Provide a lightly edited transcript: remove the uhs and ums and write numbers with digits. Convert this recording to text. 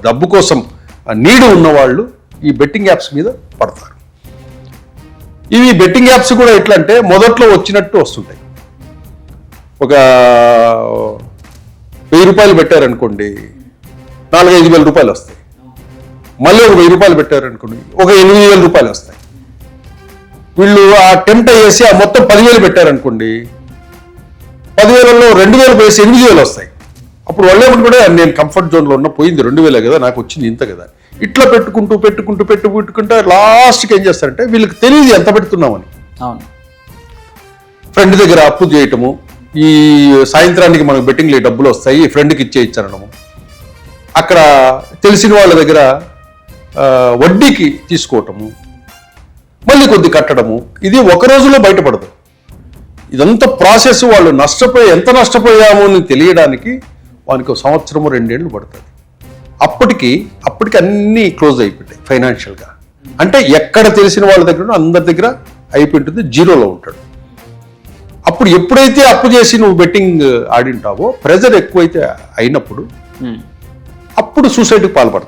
డబ్బు కోసం నీడు ఉన్నవాళ్ళు ఈ బెట్టింగ్ యాప్స్ మీద పడతారు. ఇవి బెట్టింగ్ యాప్స్ కూడా ఎట్లా అంటే మొదట్లో వచ్చినట్టు వస్తుంటాయి. ఒక 1000 రూపాయలు పెట్టారనుకోండి, 4-5 వేల రూపాయలు వస్తాయి. మళ్ళీ ఒక 1000 రూపాయలు పెట్టారనుకోండి, ఒక 8,000 రూపాయలు వస్తాయి. వీళ్ళు ఆ టెంప్ట్ అయ్యేసి ఆ మొత్తం 10,000 పెట్టారనుకోండి, 10,000లో 2,000 పోయేసి 8,000 వస్తాయి. అప్పుడు వాళ్ళు ఏమంటే నేను కంఫర్ట్ జోన్లో ఉన్న, పోయింది 2,000 కదా, నాకు వచ్చింది ఇంత కదా, ఇట్లా పెట్టుకుంటూ లాస్ట్కి ఏం చేస్తారంటే వీళ్ళకి తెలియదు ఎంత పెడుతున్నామని. ఫ్రెండ్ దగ్గర అప్పు చేయటము, ఈ సాయంత్రానికి మనకు బెట్టింగ్లో డబ్బులు వస్తాయి, ఫ్రెండ్కి ఇచ్చేయించడము, అక్కడ తెలిసిన వాళ్ళ దగ్గర వడ్డీకి తీసుకోవటము, మళ్ళీ కొద్ది కట్టడము. ఇది ఒక రోజులో బయటపడదు. ఇదంతా ప్రాసెస్. వాళ్ళు ఎంత నష్టపోయాము అని తెలియడానికి వానికి 1 సంవత్సరము 2 ఏళ్ళు పడుతుంది. అప్పటికి అన్నీ క్లోజ్ అయిపోతాయి ఫైనాన్షియల్గా. అంటే ఎక్కడ తెలిసిన వాళ్ళ దగ్గర అందరి దగ్గర అయిపోయింటుంది, జీరోలో ఉంటాడు. అప్పుడు ఎప్పుడైతే అప్పు చేసి నువ్వు బెట్టింగ్ ఆడింటావో, ప్రెజర్ ఎక్కువైతే అయినప్పుడు అప్పుడు సూసైడ్కి పాల్పడతావు.